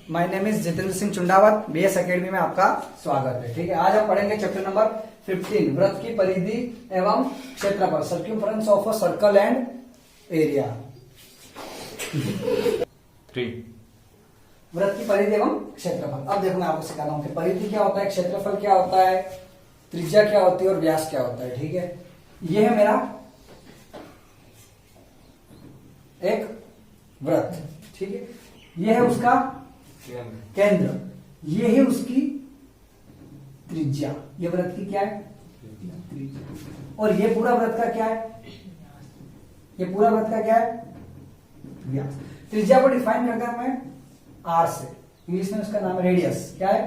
My name is Jitendra Singh Chundawat, BS academy में आपका स्वागत है। ठीक है, आज हम पढ़ेंगे चैप्टर नंबर 15, वृत्त की परिधि एवं क्षेत्रफल, circumference of a circle and area. 3 वृत्त की परिधि एवं क्षेत्रफल। अब देखो मैं आपको सिखा रहा हूं कि परिधि क्या होता है, क्षेत्रफल क्या होता है, त्रिज्या क्या होती है और व्यास क्या होता है। ठीक है, यह है मेरा एक वृत्त। ठीक है, यह है उसका केंद्र, ये है उसकी त्रिज्या। ये वृत्त की क्या है, त्रिज्या। और ये पूरा वृत्त का क्या है, ये पूरा वृत्त का क्या है, व्यास। त्रिज्या को डिफाइन करता है मैं आर से, इंग्लिश में उसका नाम है रेडियस। क्या है,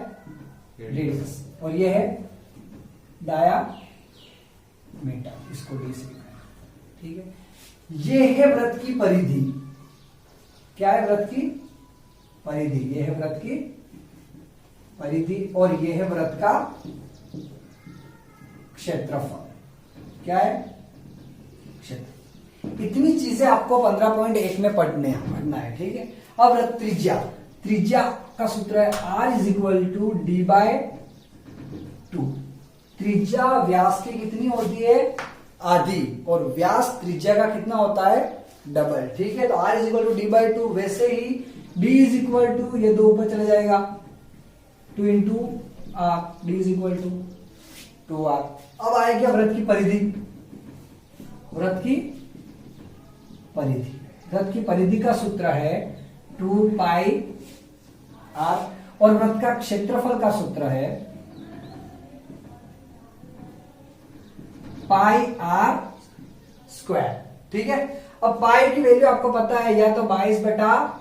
रेडियस। और ये है डायामीटर, इसको डी से लिखा है। ठीक है, ये है वृत्त की परिधि। क्या है, वृत्त की परिधि। ये है वृत्त की परिधि और ये है वृत्त का क्षेत्रफल। क्या है, क्षेत्र। इतनी चीजें आपको 15.1 में पढ़ना है। ठीक है, अब वृत्त त्रिज्या, त्रिज्या का सूत्र है R is equal to d by 2। त्रिज्या व्यास की कितनी होती है, आधी, और व्यास त्रिज्या का कितना होता है, डबल। ठीक है, तो R is equal to d by 2। वैसे ही D इज इक्वल टू, ये दो ऊपर चले जाएगा, 2 into R, D is equal to 2R। अब आएगी वृत्त की परिधि। वृत्त की परिधि, वृत्त की परिधि का सूत्र है 2 पाई R, और वृत्त का क्षेत्रफल का सूत्र है पाई R स्क्वायर। ठीक है, अब पाई की वैल्यू आपको पता है, या तो 22/7,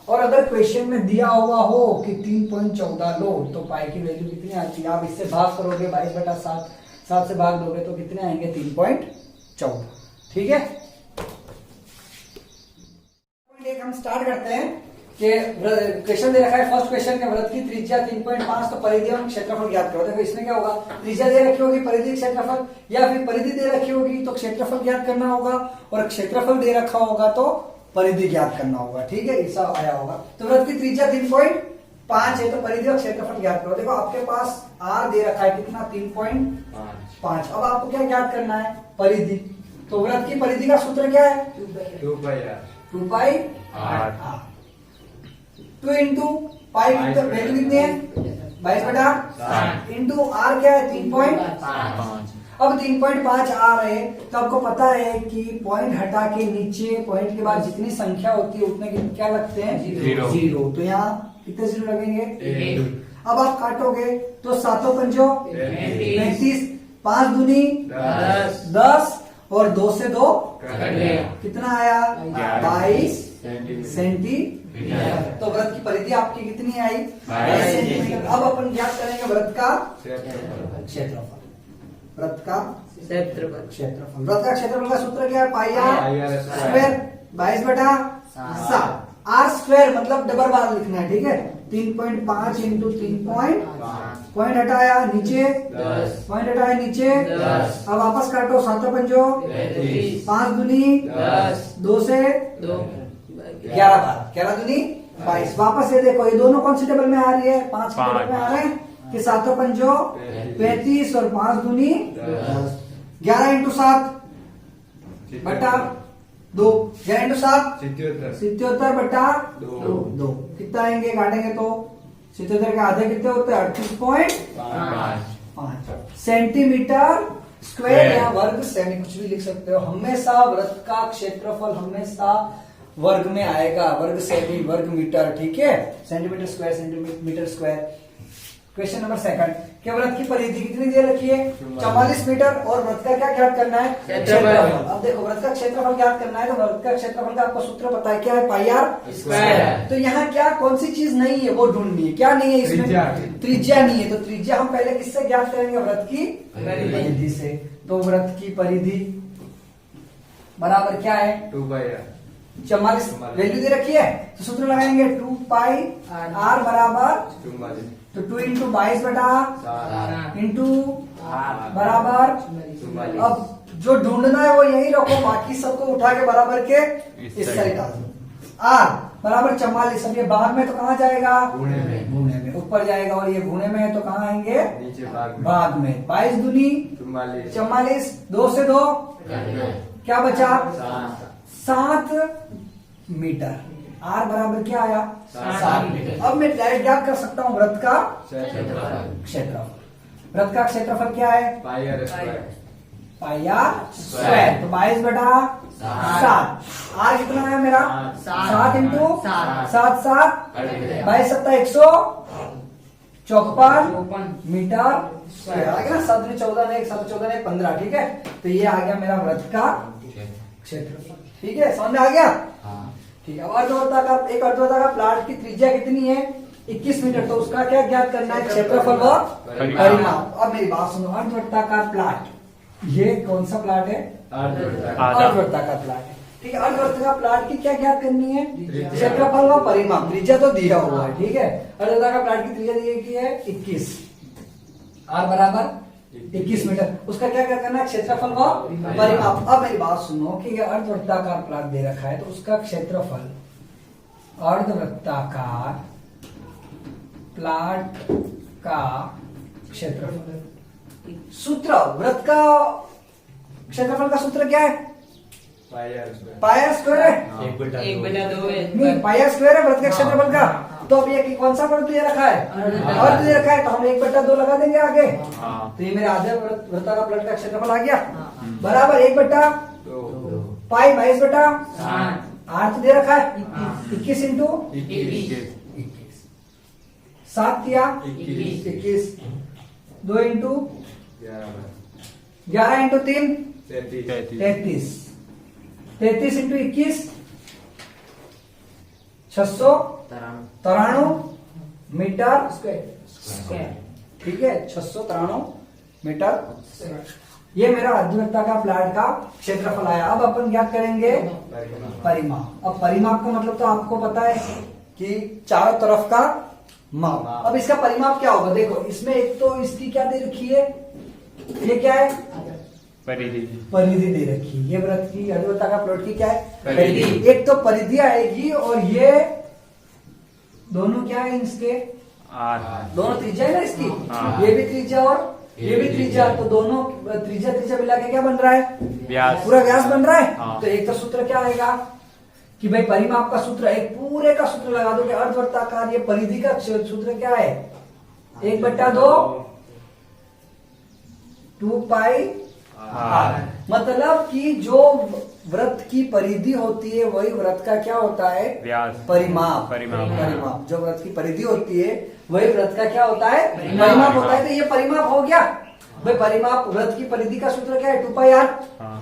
और अगर क्वेश्चन में दिया हुआ हो कि 3.14 लो, तो पाई की वैल्यू कितनी आती है, आप इससे भाग करोगे 22/7, 7 से भाग दोगे तो कितने आएंगे, 3.14। ठीक है, एक हम स्टार्ट करते हैं कि क्वेश्चन दे रखा है, फर्स्ट क्वेश्चन के वृत्त की त्रिज्या 3.5, तो परिधि एवं क्षेत्रफल ज्ञात करो। देखो इसमें क्या होगा, त्रिज्या दे रखी होगी, परिधि क्षेत्रफल, या फिर परिधि दे रखी होगी तो क्षेत्रफल ज्ञात करना होगा, और क्षेत्रफल दे रखा होगा तो परिधि ज्ञात करना होगा। ठीक है, ऐसा आया होगा। तो वृत्त की त्रिज्या 3.5 है, तो परिधि और क्षेत्रफल ज्ञात करो। देखो आपके पास R दे रखा है कितना, 3.5। अब आपको क्या ज्ञात करना है, परिधि। तो वृत्त की परिधि का सूत्र क्या है, 2 पाई R। 2 इंटू पाई वैल्यू कितनी है, 22/7, इंटू R क्या है, 3.5। अब 3.5 आ रहे, तो आपको पता है कि पॉइंट हटा के नीचे पॉइंट के बाद जितनी संख्या होती है उतने क्या लगते हैं, जीरो। तो यहाँ कितने जीरो लगेंगे, 1। अब आप काटोगे तो 7×5 35, 5 दूनी 10, और 2 से 2 कितना आया, 22 सेंटीमीटर। तो वृत्त की परिधि आपकी कितनी आई, 22 सेंटीमीटर। अब अपन ज्ञात करेंगे वृत्त का क्षेत्रफल। वृत्त का क्षेत्रफल, वृत्त का क्षेत्रफल का सूत्र क्या है, पाई R स्क्वायर 22/7। R स्क्वायर मतलब डबल बार लिखना है। ठीक है, 3.5 इंटू 3.5, पॉइंट हटाया नीचे 10, पॉइंट हटाया नीचे 10। अब वापस काटो, 7×5 5 दूनी 10, 2 से 2 11 बार, 11 दूनी 22। वापस ये देखो, ये दोनों कौन सी टेबल में आ रही है, 5 की टेबल में आ रहे हैं, कि 7×5 35 और 5 दूनी 10। 11 इंटू 7 बटा 2, 11 इंटू 7 77 बटा 2। कितना आएंगे, काटेंगे तो 77 के आधे कितने होते हैं, 38.5 सेंटीमीटर स्क्वायर, या वर्ग सेमी, कुछ भी लिख सकते हो। हमेशा वृत्त का क्षेत्रफल हमेशा वर्ग में आएगा, वर्ग सेमी, वर्ग मीटर। ठीक है, centimetre square, centimetre square. Question number 2, क्या वृत्त की परिधि कितनी दे रखी है, 44 मीटर, और वृत्त का क्या ज्ञात करना है, क्षेत्रफल। अब देखो वृत्त का क्षेत्रफल ज्ञात करना है, तो वृत्त का क्षेत्रफल का आपको सूत्र पता है, क्या है, पाई R स्क्वायर। तो यहाँ क्या कौन सी चीज नहीं है वो ढूंढनी है, क्या नहीं है इसमें, त्रिज्या नहीं है। तो त्रिज्या हम पहले किससे ज्ञात करेंगे, वृत्त की परिधि से। तो वृत्त की परिधि बराबर क्या है, 2 पाई R। 44 वैल्यू दे रखी है, तो सूत्र लगाएंगे 2 पाई R बराबर, तो 2 इंटू 22/7 इंटू बराबर। अब जो ढूंढना है वो यही रखो, बाकी सबको उठा के बराबर के इस साइड डाल दो। R बराबर 44। अब ये भाग में तो कहाँ जाएगा, गुणे में। गुणे में ऊपर जाएगा, और ये गुणे में है तो कहाँ आएंगे, नीचे भाग में। भाग में। 22 दूनी 44, 2 से 2 क्या बचा, 7 मीटर। आर बराबर क्या आया, 7 मीटर। अब मैं डायरेक्ट ज्ञात कर सकता हूँ वृत्त का क्षेत्रफल। वृत्त का क्षेत्रफल क्या है, पाई आर स्क्वायर। तो 22/7। आर कितना है मेरा, 7 इंटू 7 7 22 7 154 मीटर स्क्वायर आ गया। 7 14 ने 7 14 ने 15, ठीक है। तो ये आ गया मेरा वृत्त का क्षेत्रफल, ठीक है, समझ में आ गया। ठीक है। अर्धवृत्ताकार, एक अर्धवृत्ताकार प्लाट की त्रिज्या कितनी है, 21 मीटर। तो उसका क्या ज्ञात करना है, क्षेत्रफल व परिमाप। अब मेरी बात सुनो, अर्धवृत्ताकार प्लाट, ये कौन सा प्लाट है, अर्धवृत्ताकार प्लाट है, ठीक है। अर्धवृत्ताकार प्लाट की क्या ज्ञात करनी है, क्षेत्रफल व परिमाप। त्रिज्या तो दिया हुआ है, ठीक है। अर्धवृत्ताकार प्लाट की त्रिज्या दी है 21, आर बराबर 21 मीटर। उसका क्या क्या करना है, क्षेत्रफल व परिमाप। अब मेरी बात सुनो कि ये अर्धवृत्ताकार प्लाट दे रखा है, तो उसका क्षेत्रफल, अर्धवृत्ताकार प्लाट का क्षेत्रफल, सूत्र वृत्त का क्षेत्रफल का सूत्र क्या है, पाई आर स्क्वायर है, 1/2 है। नहीं पाई आर स्क्वायर है वृत्त के क्षेत्रफल का। तो अब ये कौन सा वृत्त दे रखा है, अर्ध दे रखा है, तो हम 1/2 लगा देंगे आगे। तो ये मेरे आधे वृत्ताकार प्लाट का क्षेत्रफल आ गया, बराबर 1/2 पाई 22/8। आर तो दे रखा है 21 इंटू 7 किया 21, 2 into 11 into 3 33, 33 into 21 693 meter square, ठीक है, 693 मीटर। ये मेरा अर्धवृत्ताकार प्लाट का क्षेत्रफल आया। अब अपन क्या करेंगे, परिमाप। अब परिमाप का मतलब तो आपको पता है कि चारों तरफ का माप। अब इसका परिमाप क्या होगा, देखो इसमें एक तो इसकी क्या दे रखी है, ये क्या है, परिधि दे रखी है। ये वृत्त की अर्धवृत्ताकार प्लाट की क्या है, परिधि। एक तो परिधि आएगी, और ये दोनों क्या है इसके, दोनों त्रिज्या है ना इसकी, ये भी त्रिज्या और ये भी त्रिज्या। तो दोनों त्रिज्या मिला के क्या बन रहा है, व्यास, पूरा व्यास बन रहा है। तो एक तो सूत्र क्या आएगा कि भाई परिमाप का सूत्र, एक पूरे का सूत्र लगा दो कि अर्धवृत्ताकार ये परिधि का सूत्र क्या है, 1/2 2 पाई आर। मतलब कि जो वृत्त की परिधि होती है वही वृत्त का क्या होता है, व्यास, परिमाप। जो वृत्त की परिधि होती है वही वृत्त का क्या होता है, परिमाप होता है। तो ये परिमाप हो गया भाई। परिमाप, वृत्त की परिधि का सूत्र क्या है, 2 पाई आर।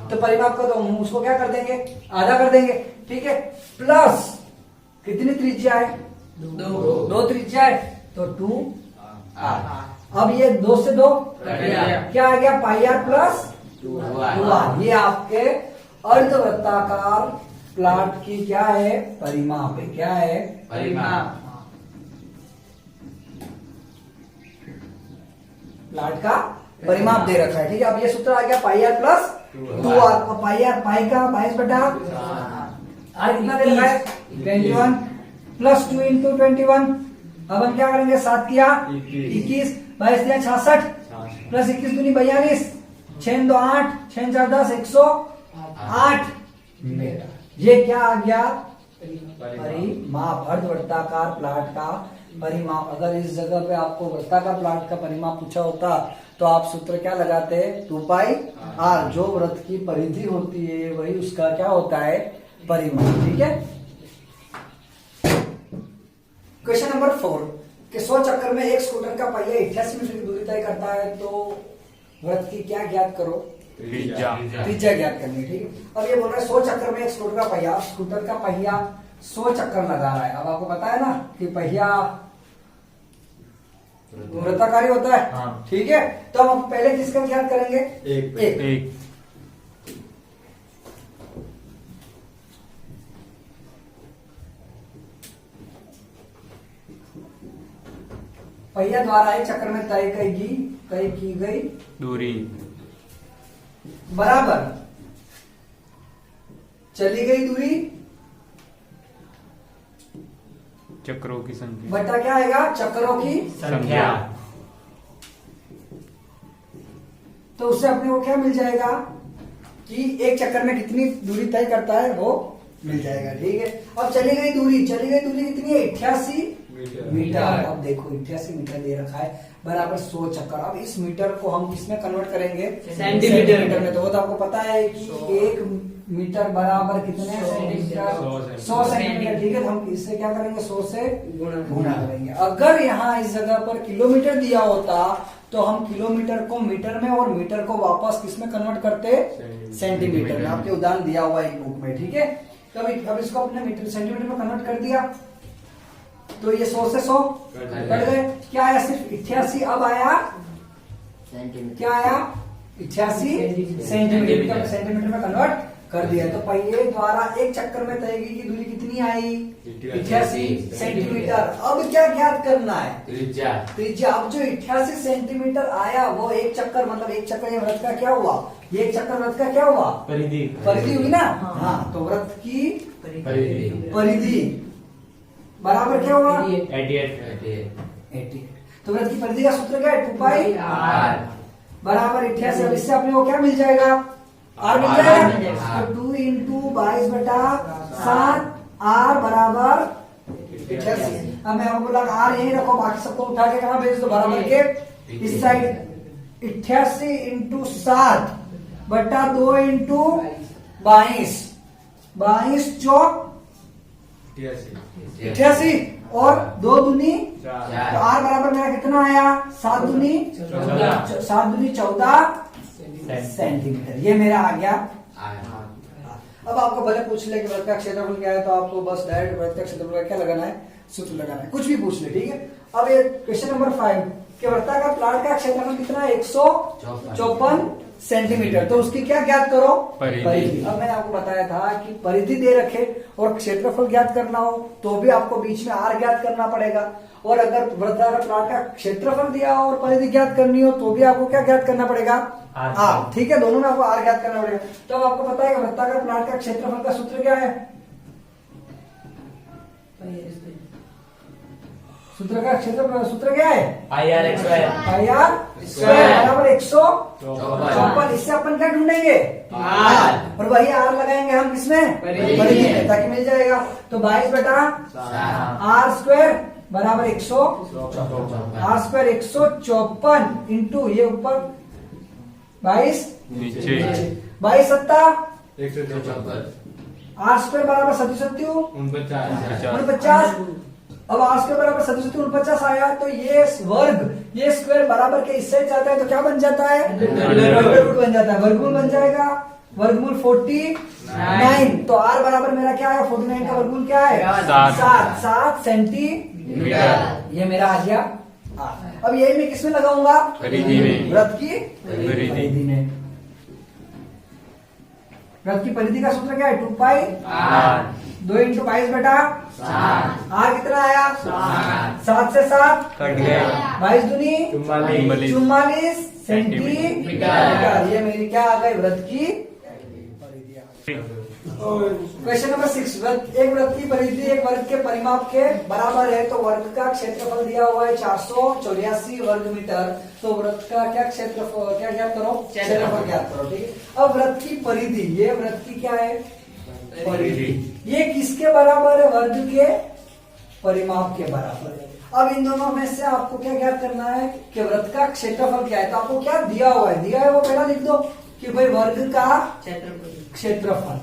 तो परिमाप का तो हम उसको क्या कर देंगे, आधा कर देंगे, ठीक है। प्लस कितनी त्रिज्या है, 2 त्रिज्या है, तो 2 आर। अब ये 2 से 2 क्या आ गया, पाई आर प्लस 2 आर। ये आपके अर्धवृत्ताकार प्लाट की क्या है, परिमाप है। क्या है, परिमाप, प्लाट का परिमाप दे रखा है, ठीक है। अब ये सूत्र आ गया pi r plus 2 r. Pi r, pi का 22/8, आर कितना दे रखा है 21 प्लस 2 इंटू 21। अब हम क्या करेंगे, 7 किया 21, 22 दिया 66 प्लस 21 दूनी 42, 6 2 8, 6 4 10, 108 मीटर। ये क्या आ गया, परिमाप, अर्धवृत्ताकार प्लाट का परिमाप। अगर इस जगह पे आपको वृत्ताकार प्लाट का परिमाप पूछा होता तो आप सूत्र क्या लगाते, 2 पाई आर। जो वृत्त की परिधि होती है वही उसका क्या होता है, परिमाप, ठीक है। क्वेश्चन नंबर 4 कि 100 चक्कर में एक स्कूटर का पहिया 88 मीटर की दूरी तय करता है, तो वृत्त की क्या ज्ञात करो, त्रिज्या ज्ञात करनी, ठीक है। अब ये बोल रहा है 100 चक्कर में एक स्कूटर का पहिया 100 चक्कर लगा रहा है। अब आपको पता है ना कि पहिया वृत्ताकार होता है, ठीक है। तो हम पहले किसका ज्ञात करेंगे, एक। पहिया द्वारा एक चक्कर में तय की गई दूरी बराबर चली गई दूरी चक्रों की संख्या बटा क्या आएगा, चक्रों की संख्या। तो उससे अपने को क्या मिल जाएगा कि एक चक्कर में कितनी दूरी तय करता है वो मिल जाएगा। ठीक है, अब चली गई दूरी कितनी है, 88 मीटर। अब देखो 88 मीटर दे रखा है बराबर 100 चक्कर। अब इस मीटर को हम किसमें कन्वर्ट करेंगे, सेंटीमीटर में। तो वो तो आपको पता है कि 1 मीटर बराबर कितने सेंटीमीटर, 100 सेंटीमीटर। ठीक है, तो हम इससे क्या करेंगे, 100 से गुणा करेंगे। अगर यहाँ इस जगह पर किलोमीटर दिया होता तो हम किलोमीटर को मीटर में और मीटर को वापस किसमें कन्वर्ट करते, सेंटीमीटर में। आपके उदाहरण दिया हुआ है बुक में। ठीक है, तो अब इसको अपने मीटर सेंटीमीटर में कन्वर्ट कर दिया तो ये 100 से 100 कट गए। क्या आया, सिर्फ 88। अब आया क्या आया, 88 सेंटीमीटर, सेंटीमीटर में कन्वर्ट कर दिया। तो पहिए द्वारा एक चक्कर में तय की दूरी कितनी आई, 88 सेंटीमीटर। अब क्या ज्ञात करना है, त्रिज्या। अब जो 88 सेंटीमीटर आया वो एक चक्कर, मतलब एक चक्कर ये वृत्त का क्या हुआ, ये एक चक्कर वृत्त का क्या हुआ, परिधि हुई ना। हाँ, तो वृत्त की परिधि बराबर क्या हुआ, 88। तो वृत्त की परिधि का सूत्र क्या है, 2 पाई बराबर 88। अब इससे अपने को क्या मिल जाएगा, आर मिल जाएगा। तो 2 इंटू 22/7 आर बराबर 88। अब मैं आपको बोला आर यही रखो, बाकी सबको उठा के कहां भेज दो, बराबर के इस साइड। 88 इंटू 7 बटा 2 इंटू 22, 22 चौक 88 और 2 दूनी 4। तो आर बराबर मेरा कितना आया, 7 दूनी 14 सेंटीमीटर। ये मेरा आ गया। अब आपको भले पूछ ले कि वृत्त का क्षेत्रफल क्या है, तो आपको बस डायरेक्ट वृत्त का क्षेत्रफल का क्या लगाना है, सूत्र लगाना है, कुछ भी पूछ ले। ठीक है, अब ये क्वेश्चन नंबर 5 कि वृत्ताकार प्लाट का क्षेत्रफल कितना है, 154 सेंटीमीटर। तो उसकी क्या ज्ञात करो, परिधि। अब मैंने आपको बताया था कि परिधि दे रखे और क्षेत्रफल ज्ञात करना हो तो भी आपको बीच में आर ज्ञात करना पड़ेगा। और अगर वृत्ताकार प्लाट का क्षेत्रफल दिया हो और परिधि ज्ञात करनी हो तो भी आपको क्या ज्ञात करना पड़ेगा, आर। ठीक है, दोनों में आपको आर ज्ञात करना पड़ेगा। तो अब आपको पता है कि वृत्ताकार प्लाट का क्षेत्रफल का सूत्र क्या है, सूत्र का क्षेत्रफल सूत्र क्या है, IR स्क्वायर बराबर 154। इससे अपन क्या ढूंढेंगे, आर, और वही आर लगाएंगे हम किसमें, परिधि में, ताकि मिल जाएगा। तो 22/आर स्क्वायर बराबर 154। आर स्क्वायर 154 इंटू ये ऊपर 22 नीचे 22 सत्ता 154। आर स्क्वायर बराबर 37 49। अब आर स्क्वायर बराबर 37 49 आया तो ये वर्ग, ये स्क्वायर बराबर के इस साइड जाता है तो क्या बन जाता है, अंडर रूट बन जाता है, वर्गमूल बन जाएगा, वर्गमूल 49। तो आर बराबर मेरा क्या है, 49 का वर्गमूल क्या है, 7 सेंटीमीटर। ये मेरा आ गया आर। अब यही मैं किसमें लगाऊंगा, परिधि में, वृत्त की परिधि में। वृत्त की परिधि का सूत्र क्या है, 2 पाई 2 इंटू 22/7। आर कितना आया, 7 से 7 कट गया, 22 दूनी 44 सेंटीमीटर। ये मेरी क्या आ गई, वृत्त की परिधि। क्वेश्चन नंबर 6, एक वृत्त की परिधि एक वर्ग के परिमाप के बराबर है। तो वर्ग का क्षेत्रफल दिया हुआ है 484 वर्ग मीटर। तो वृत्त का क्या क्षेत्रफल, क्या ज्ञात करो, क्षेत्रफल ज्ञात करो। ठीक है, अब वृत्त की परिधि, ये वृत्त की क्या है, परिधि। ये किसके बराबर है, वर्ग के परिमाप के बराबर है। अब इन दोनों में से आपको क्या ज्ञात करना है कि वृत्त का क्षेत्रफल क्या है। तो आपको क्या दिया हुआ है, वो पहला लिख दो कि भाई वर्ग का क्षेत्रफल,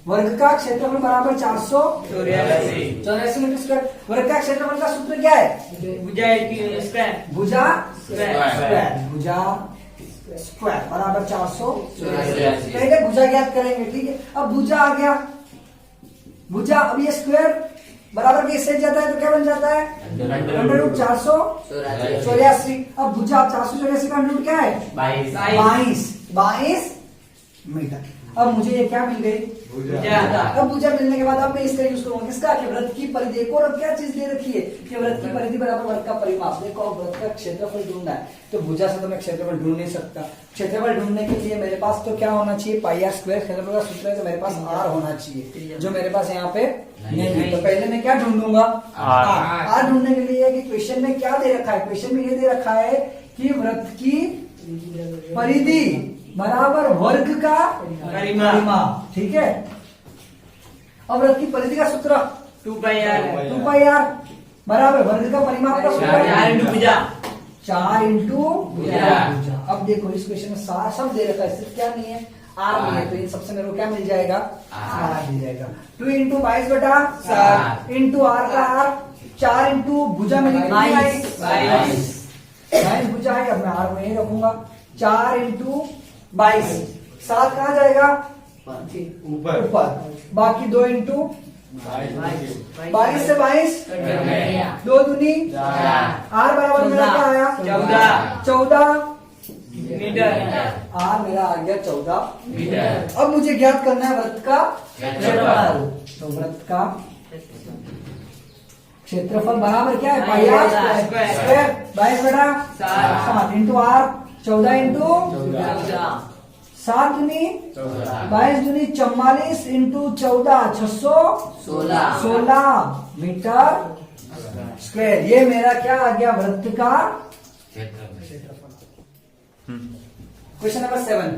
वर्ग का क्षेत्रफल बराबर 484 मीटर स्क्वायर। वर्ग का क्षेत्रफल का सूत्र क्या है, भुजा स्क्वायर बराबर 484। पहले भुजा ज्ञात करेंगे। ठीक है, अब भुजा आ गया, भुजा, अब ये स्क्वायर बराबर के इससे जाता है तो क्या बन जाता है, अंडर रूट 484। अब भुजा 484 का अंडर रूट क्या है, 22 मीटर। अब मुझे ये क्या मिल गई, अब भुजा मिलने के बाद अब मैं इसका यूज करूंगा किसका, कि वृत्त की परिधि। एक और क्या चीज दे रखी है कि वृत्त की परिधि बराबर वृत्त का परिमाप। देखो अब वृत्त का क्षेत्रफल ढूंढना है तो भुजा से तो मैं क्षेत्रफल ढूंढ नहीं सकता। क्षेत्रफल ढूंढने के लिए मेरे पास तो क्या होना चाहिए, पाई आर स्क्वायर क्षेत्रफल का सूत्र है, तो मेरे पास आर होना चाहिए जो मेरे पास यहाँ पे नहीं है। तो पहले मैं क्या ढूंढूंगा, आर ढूंढने के लिए कि क्वेश्चन में क्या दे रखा है, क्वेश्चन में ये दे रखा है कि वृत्त की परिधि बराबर वर्ग का परिमाप। ठीक है, अब वृत्त की परिधि का सूत्र 2 पाई आर बराबर वर्ग का परिमाप का सूत्र 4 इंटू भुजा। 4 इंटू भुजा। अब देखो इस क्वेश्चन में सार सब दे रखा है, सिर्फ क्या नहीं है, आर नहीं है, तो इन सबसे मेरे को क्या मिल जाएगा, आर मिल जाएगा। 2 इंटू 22 बटा 7 इंटू आर का आर, 4 इंटू भुजा में 22 भुजा है। अब मैं आर को यही रखूंगा, 4 इंटू 22, 7 कहाँ जाएगा, ऊपर, बाकी 2 इंटू 22 से 22 2 दूनी, आर बराबर मेरा क्या आया, 14 मीटर। आर मेरा आ गया 14 मीटर। अब मुझे ज्ञात करना है वृत्त का क्षेत्रफल। तो वृत्त का क्षेत्रफल बराबर क्या है, पाई आर स्क्वायर 22 बटा 7 इंटू आर, 14 इंटू 7 दूनी 22 दूनी 44 इंटू 14 616 मीटर स्क्वायर। ये मेरा क्या आ गया, वृत्त का क्वेश्चन नंबर 7।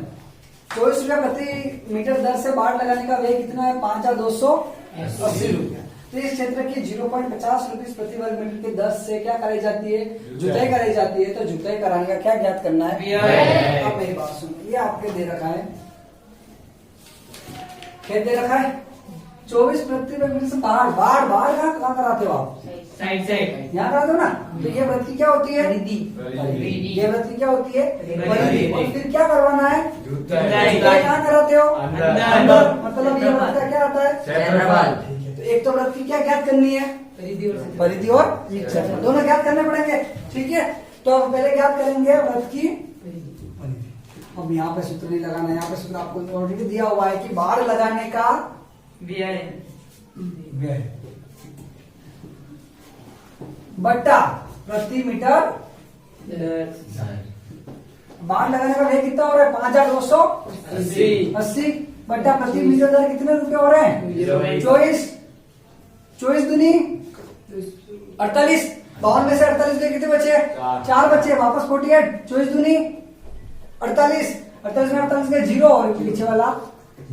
24 रुपया प्रति मीटर दर से बाढ़ लगाने का व्यय कितना है, 5280 रुपया। तो इस क्षेत्र की 0.50 रुपीज प्रति वर्ग मीटर की दर से क्या कराई जाती है, जुताई कराई जाती है। तो जुताई कराने का क्या ज्ञात करना है, अब मेरी बात सुनो, ये आपके दे रखा है, खेत दे रखा है 24 प्रति वर्ग मीटर से बाढ़ कहाँ कराते हो आप, साइड यहाँ कराते हो ना। तो ये वृत्त की क्या होती है, ये वृत्त की क्या होती है, परिधि। और फिर क्या करवाना है, जुताई कहाँ कराते हो, अंदर। मतलब ये वृत्त का क्या आता है, क्षेत्रफल। तो एक तो वृत्त की क्या ज्ञात करनी है, परिधि और क्षेत्रफल, दोनों ज्ञात करने पड़ेंगे। ठीक है, तो अब पहले ज्ञात करेंगे वृत्त की परिधि। अब यहाँ पे सूत्र नहीं लगाना, यहाँ पे सूत्र आपको ऑलरेडी दिया हुआ है कि बाढ़ लगाने का व्यय बट्टा प्रति मीटर। बाढ़ लगाने का व्यय कितना हो रहा है, 5280 बट्टा प्रति मीटर दर कितने रुपए हो रहे हैं, 24 दूनी 48, 52 में से 48 गए, कितने बचे, 4 बचे, वापस 48, 24 दूनी 48, 48 में 48 गए 0 और पीछे वाला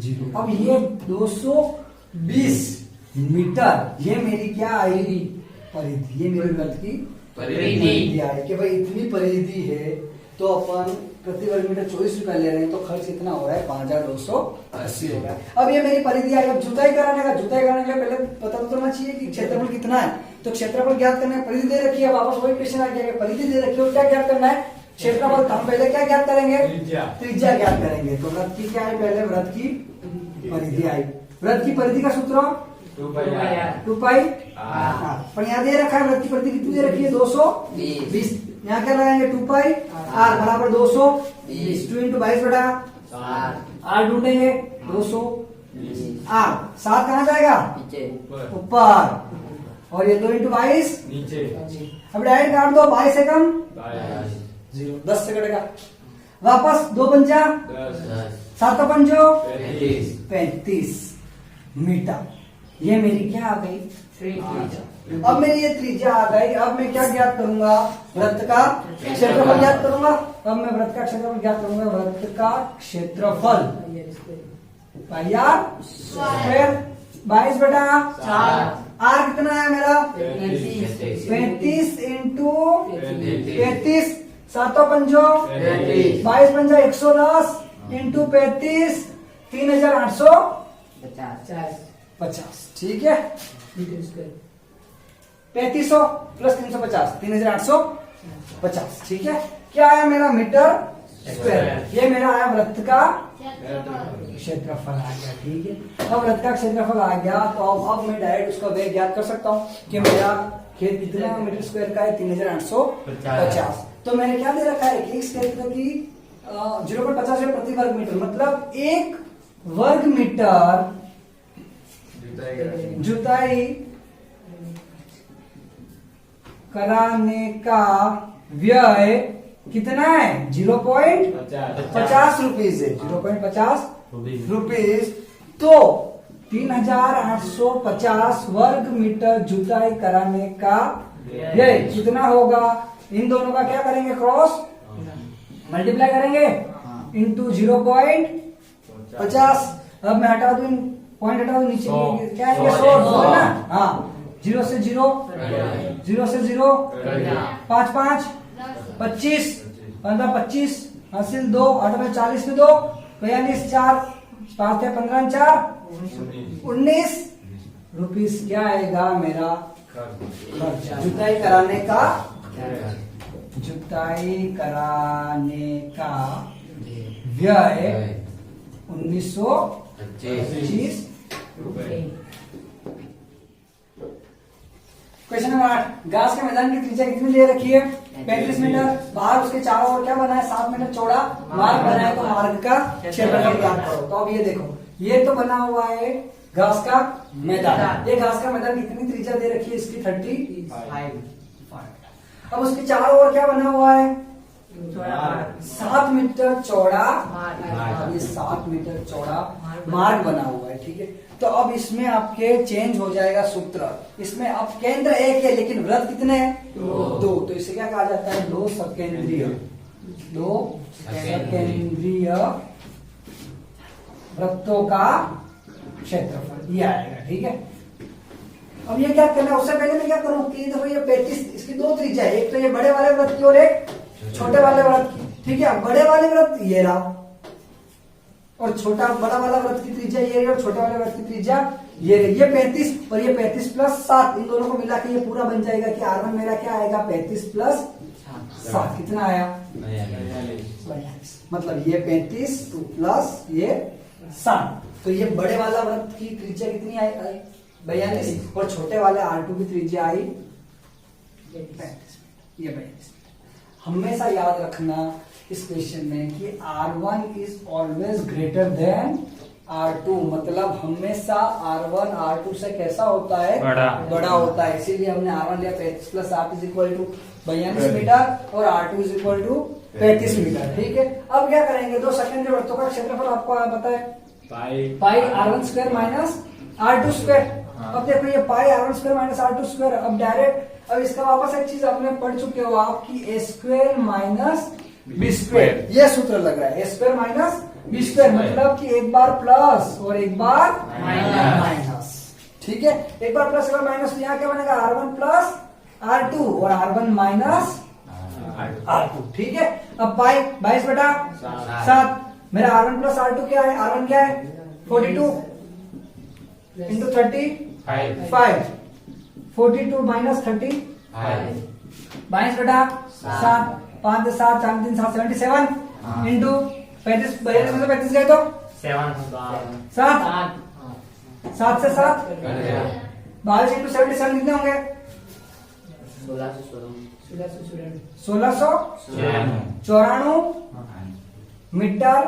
0। अब ये 220 मीटर, ये मेरी क्या आएगी, परिधि। ये मेरी वृत्त की परिधि आई कि भाई इतनी परिधि है तो अपन प्रति वर्ग मीटर 24 रुपया ले रहे हैं, तो खर्च कितना हो रहा है, 5280 हो रहा है। अब ये मेरी परिधि आई। अब जुताई कराने के लिए पहले पता तो होना चाहिए कि क्षेत्रफल कितना है। तो क्षेत्रफल ज्ञात करना है, परिधि दे रखी है, वापस वही क्वेश्चन आ गया, परिधि दे रखी है, क्या ज्ञात करना है, क्षेत्रफल। हम पहले क्या ज्ञात करेंगे, त्रिज्या ज्ञात करेंगे। तो वृत्त की क्या है, पहले वृत्त की परिधि आई। वृत्त की परिधि का सूत्र 2 पाई आर। पर यहाँ दे रखा है वृत्त की परिधि कितनी दे रखी है, 220। यहाँ क्या लगाएंगे, 2 पाई आर बराबर 220, 2 इंटू 22 बटा आर ढूंढेंगे 200 आर, 7 कहाँ जाएगा, ऊपर, और ये 2 इंटू 22 नीचे। अब डायरेक्ट काट दो, 22 से कम 0, 10 से कटेगा, वापस 2 पंजा 7 पंजो 35 मीटर। ये मेरी क्या आ गई, अब मेरी ये त्रिज्या आ गई। अब मैं क्या ज्ञात करूंगा, वृत्त का क्षेत्रफल ज्ञात करूंगा। अब मैं वृत्त का क्षेत्रफल ज्ञात करूंगा, वृत्त का क्षेत्रफल पाई आर स्क्वायर 22 बटा 4, आर कितना है मेरा 35 इंटू 35, 7 पंजो 22 पंजा 110 इंटू 35 3850। ठीक है, 3500 प्लस 350 3850। ठीक है, क्या आया मेरा मीटर स्क्वायर। ये मेरा आया वृत्त का क्षेत्रफल आ गया। ठीक है, अब वृत्त का क्षेत्रफल आ गया तो अब मैं डायरेक्ट उसका व्यय ज्ञात कर सकता हूँ कि मेरा खेत कितना मीटर स्क्वायर का है, 3850। तो मैंने क्या दे रखा है, एक क्षेत्र की 0.50 प्रति वर्ग मीटर, मतलब 1 वर्ग मीटर जुताई कराने का व्यय कितना है? 0.50 रुपीज है, 0.50 रुपीज। तो 3850 वर्ग मीटर जुताई कराने का व्यय कितना होगा? इन दोनों का क्या करेंगे? क्रॉस मल्टीप्लाई करेंगे इंटू 0.50। अब मैं हटा दूं, पॉइंट हटा दूं, नीचे क्या है? 100 ना? हाँ, 0 से 0, 0 से 0, 5 5 25, 15 25, हासिल 2, 8 में 40 में 2, 42 4, 5 है 15 4, 19 रुपीस क्या आएगा मेरा खर्चा जुताई कराने का? जुताई कराने का व्यय 1925 रुपए। क्वेश्चन नंबर 8, घास के मैदान की त्रिज्या कितनी ले रखी है? 35 मीटर। बाहर उसके चारों ओर क्या बना है? 7 मीटर चौड़ा मार्ग बना है। तो मार्ग का क्षेत्रफल ज्ञात करो। तो अब ये देखो, ये तो बना हुआ है घास का मैदान। ये घास का मैदान कितनी त्रिज्या दे रखी है इसकी? 35। अब उसके चारों ओर क्या बना हुआ है? 7 मीटर चौड़ा, ये 7 मीटर चौड़ा मार्ग बना हुआ है। ठीक है, तो अब इसमें आपके चेंज हो जाएगा सूत्र। इसमें अब केंद्र एक है लेकिन वृत्त कितने हैं? 2। तो इसे क्या कहा जाता है? 2 सकेंद्रीय वृत्तों का क्षेत्रफल ये आएगा। ठीक है, अब ये क्या करना है? उससे पहले मैं क्या करूं कि देखो ये 35, इसकी 2 त्रिज्या है, एक तो ये बड़े वाले वृत्त की और एक छोटे वाले वृत्त की। ठीक है, बड़े वाले वृत्त ये रहा और बड़ा वाला वृत्त की त्रिज्या ये रही और छोटे वाले वृत्त की त्रिज्या ये रही। ये 35 और ये 35 प्लस 7, इन दोनों को मिला के ये पूरा बन जाएगा कि R1 मेरा क्या आएगा? 35 प्लस 7 कितना आया? 42। मतलब ये 35 प्लस ये 7। तो ये बड़े वाला वृत्त की त्रिज्या कितनी आई? 42। और छोटे वाले R2 की त्रिज्या आई 35। ये 42। हमेशा याद रखना इस क्वेश्चन में कि R1 is always greater than R2। मतलब हमेशा R1 R2 से कैसा होता है? बड़ा होता है। इसीलिए हमने R1 लिया 35 plus 7 is equal to 42 meter और R2 is equal to 35 metre. ठीक है, अब क्या करेंगे? 2 सेकेंडरी वृत्तों का क्षेत्रफल आपको पता है, पाई R1 square minus R2 square. अब देखो ये पाई R1 square minus R2 square. अब डायरेक्ट अब इसका वापस एक चीज आपने पढ़ चुके हो आप कि A square minus b square, ये सूत्र लग रहा है। A square minus b square मतलब कि एक बार प्लस और एक बार माइनस। ठीक है, एक बार प्लस एक बार माइनस, तो यहाँ क्या बनेगा? R1 प्लस R2 और R1 माइनस R2। ठीक है, अब पाई 22/7 मेरा R1 प्लस R2 क्या है? R1 क्या है? 42 इंटू 35। 42 माइनस 35 22/7, 5 7 4 3 7 77 इंटू 35 में से 35 गए तो 7 से 7 22 इंटू 77 कितने होंगे? 1694 मीटर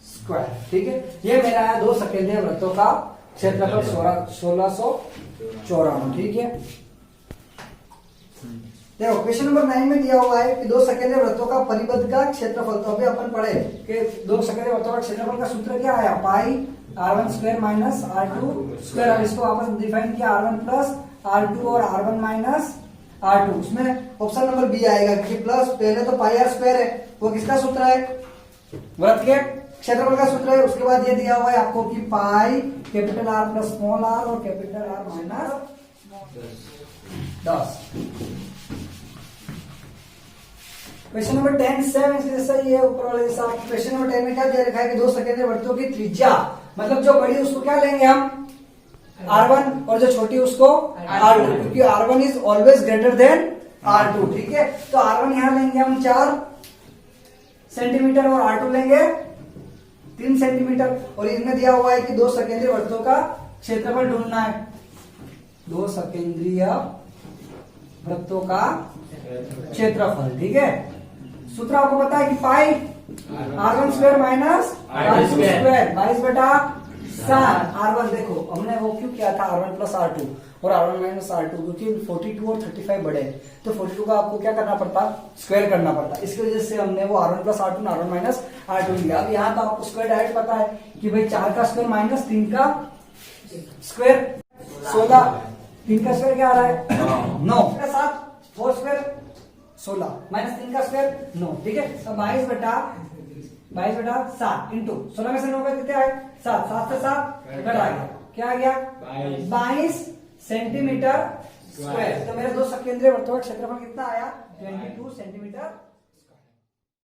स्क्वायर। ठीक है, ये मेरा है 2 सकेंद्रीय वृत्तों का क्षेत्रफल 1694। ठीक है, देखो क्वेश्चन नंबर 9 में दिया हुआ है कि 2 सकेंद्रीय वृत्तों का परिबद्ध का क्षेत्रफल। तो अभी अपन पढ़े कि 2 सकेंद्रीय वृत्तों का क्षेत्रफल का सूत्र क्या आया? पाई R1 square minus R2 square. अब इसको वापस डिफाइन किया R1 प्लस R2 और R1 माइनस R2। उसमें ऑप्शन नंबर बी आएगा क्योंकि प्लस पहले तो पाई R स्क्वायर है, वो किसका सूत्र है? वृत्त के क्षेत्रफल का सूत्र है। उसके बाद ये दिया हुआ है आपको कि pi capital R plus small r और capital R minus 10। Question number 10 same जैसा ही है ऊपर वाले जैसा। क्वेश्चन नंबर 10 में क्या दे रखा है कि 2 सकेंद्रीय वृत्तों की त्रिज्या, मतलब जो बड़ी उसको क्या लेंगे हम? R1 और जो छोटी उसको R2, क्योंकि R1 is always greater than R2। ठीक है, तो R1 यहां लेंगे हम 4 सेंटीमीटर और R2 लेंगे 3 सेंटीमीटर। और इसमें दिया हुआ है कि 2 सकेंद्रीय वृत्तों का क्षेत्रफल ढूंढना है। 2 सकेंद्रीय वृत्तों का क्षेत्रफल। ठीक है, सूत्र आपको पता है कि पाई R1 square minus R2 square 22/7 7 R1 देखो हमने वो क्यों किया था R1 प्लस R2 और R1 माइनस R2 क्योंकि 42 और 35 बड़े हैं तो 42 का आपको क्या करना पड़ता स्क्वायर करना पड़ता इसकी वजह से हमने वो R1 plus R2 R1 minus R2 लिया। अब यहाँ तो आपको स्क्वायर डायरेक्ट पता है कि भाई 4 का स्क्वायर माइनस 3 का स्क्वायर 16 3 का स्क्वायर क्या आ रहा है 9 का 7 4 स्क्वायर 16 माइनस 3 का स्क्वायर 9 ठीक है। अब 22 बटा 7 इंटू 16 में से 9 का कितने आए 7 7 से 7 कट आ गया क्या आ गया 22 सेंटीमीटर स्क्वायर। तो मेरे दो सकेंद्रीय वृत्तों का क्षेत्रफल कितना आया 22 सेंटीमीटर